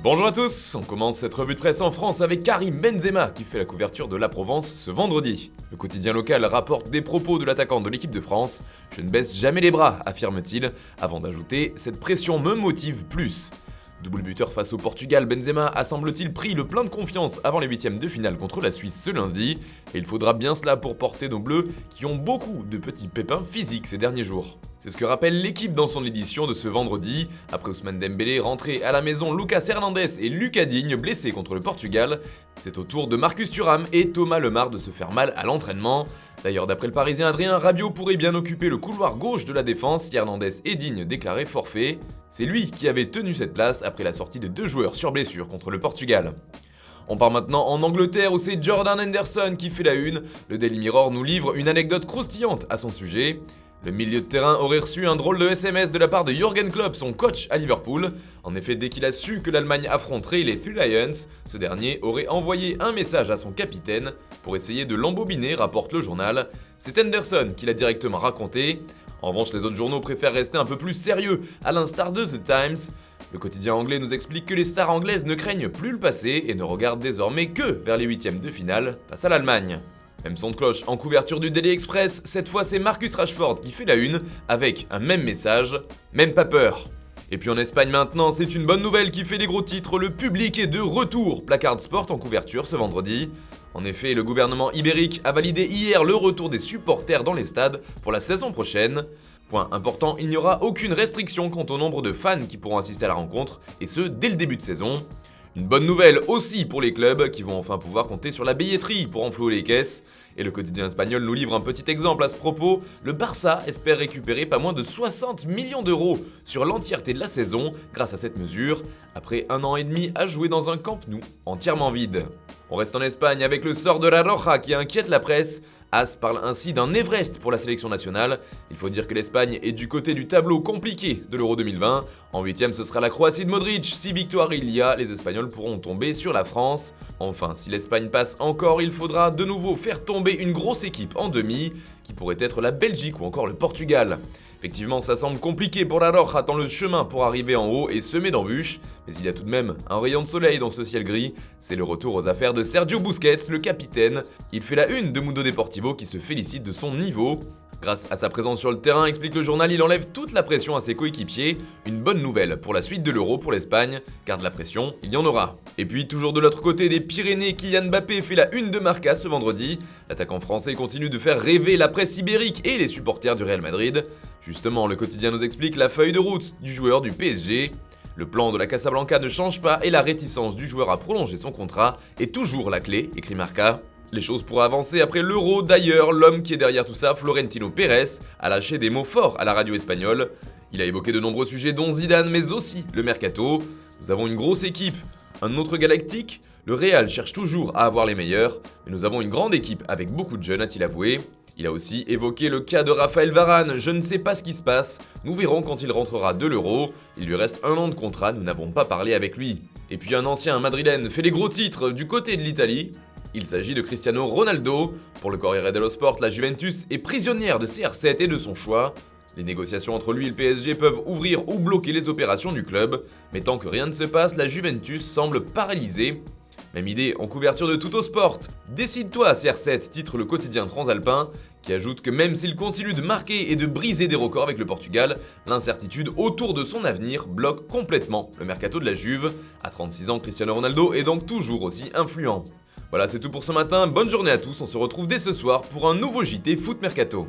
Bonjour à tous, on commence cette revue de presse en France avec Karim Benzema qui fait la couverture de la Provence ce vendredi. Le quotidien local rapporte des propos de l'attaquant de l'équipe de France. « Je ne baisse jamais les bras », affirme-t-il, avant d'ajouter « Cette pression me motive plus ». Double buteur face au Portugal, Benzema a semble-t-il pris le plein de confiance avant les huitièmes de finale contre la Suisse ce lundi, et il faudra bien cela pour porter nos bleus qui ont beaucoup de petits pépins physiques ces derniers jours. C'est ce que rappelle l'équipe dans son édition de ce vendredi. Après Ousmane Dembélé rentré à la maison, Lucas Hernandez et Lucas Digne blessés contre le Portugal, c'est au tour de Marcus Thuram et Thomas Lemar de se faire mal à l'entraînement. D'ailleurs, d'après le Parisien Adrien, Rabiot pourrait bien occuper le couloir gauche de la défense si Hernandez et Digne déclaraient forfait. C'est lui qui avait tenu cette place après la sortie de 2 joueurs sur blessure contre le Portugal. On part maintenant en Angleterre où c'est Jordan Henderson qui fait la une. Le Daily Mirror nous livre une anecdote croustillante à son sujet. Le milieu de terrain aurait reçu un drôle de SMS de la part de Jürgen Klopp, son coach à Liverpool. En effet, dès qu'il a su que l'Allemagne affronterait les Three Lions, ce dernier aurait envoyé un message à son capitaine pour essayer de l'embobiner, rapporte le journal. C'est Henderson qui l'a directement raconté. En revanche, les autres journaux préfèrent rester un peu plus sérieux, à l'instar de The Times. Le quotidien anglais nous explique que les stars anglaises ne craignent plus le passé et ne regardent désormais que vers les huitièmes de finale face à l'Allemagne. Même son de cloche en couverture du Daily Express, cette fois c'est Marcus Rashford qui fait la une, avec un même message, même pas peur. Et puis en Espagne maintenant, c'est une bonne nouvelle qui fait les gros titres, le public est de retour, Placard Sport en couverture ce vendredi. En effet, le gouvernement ibérique a validé hier le retour des supporters dans les stades pour la saison prochaine. Point important, il n'y aura aucune restriction quant au nombre de fans qui pourront assister à la rencontre, et ce dès le début de saison. Une bonne nouvelle aussi pour les clubs qui vont enfin pouvoir compter sur la billetterie pour enflouer les caisses. Et le quotidien espagnol nous livre un petit exemple à ce propos. Le Barça espère récupérer pas moins de 60 millions d'euros sur l'entièreté de la saison grâce à cette mesure, après 1 an et demi à jouer dans un Camp Nou entièrement vide. On reste en Espagne avec le sort de la Roja qui inquiète la presse. As parle ainsi d'un Everest pour la sélection nationale. Il faut dire que l'Espagne est du côté du tableau compliqué de l'Euro 2020. En 8ème, ce sera la Croatie de Modric. Si victoire il y a, les Espagnols pourront tomber sur la France. Enfin, si l'Espagne passe encore, il faudra de nouveau faire tomber une grosse équipe en demi, qui pourrait être la Belgique ou encore le Portugal. Effectivement, ça semble compliqué pour la Roja tant le chemin pour arriver en haut est semé d'embûches, mais il y a tout de même un rayon de soleil dans ce ciel gris, c'est le retour aux affaires de Sergio Busquets, le capitaine. Il fait la une de Mundo Deportivo qui se félicite de son niveau. Grâce à sa présence sur le terrain, explique le journal, il enlève toute la pression à ses coéquipiers. Une bonne nouvelle pour la suite de l'Euro pour l'Espagne, car de la pression, il y en aura. Et puis, toujours de l'autre côté des Pyrénées, Kylian Mbappé fait la une de Marca ce vendredi. L'attaquant français continue de faire rêver la presse ibérique et les supporters du Real Madrid. Justement, le quotidien nous explique la feuille de route du joueur du PSG. Le plan de la Casablanca ne change pas et la réticence du joueur à prolonger son contrat est toujours la clé, écrit Marca. Les choses pourraient avancer après l'Euro. D'ailleurs, l'homme qui est derrière tout ça, Florentino Pérez, a lâché des mots forts à la radio espagnole. Il a évoqué de nombreux sujets dont Zidane, mais aussi le mercato. Nous avons une grosse équipe, un autre galactique. Le Real cherche toujours à avoir les meilleurs, mais nous avons une grande équipe avec beaucoup de jeunes, a-t-il avoué. Il a aussi évoqué le cas de Raphaël Varane. Je ne sais pas ce qui se passe, nous verrons quand il rentrera de l'Euro. Il lui reste 1 an de contrat, nous n'avons pas parlé avec lui. Et puis un ancien madrilène fait les gros titres du côté de l'Italie. Il s'agit de Cristiano Ronaldo. Pour le Corriere dello Sport, la Juventus est prisonnière de CR7 et de son choix. Les négociations entre lui et le PSG peuvent ouvrir ou bloquer les opérations du club, mais tant que rien ne se passe, la Juventus semble paralysée. Même idée en couverture de Tuttosport. Décide-toi CR7, titre le quotidien transalpin, qui ajoute que même s'il continue de marquer et de briser des records avec le Portugal, l'incertitude autour de son avenir bloque complètement le mercato de la Juve. À 36 ans, Cristiano Ronaldo est donc toujours aussi influent. Voilà, c'est tout pour ce matin, bonne journée à tous, on se retrouve dès ce soir pour un nouveau JT Foot Mercato.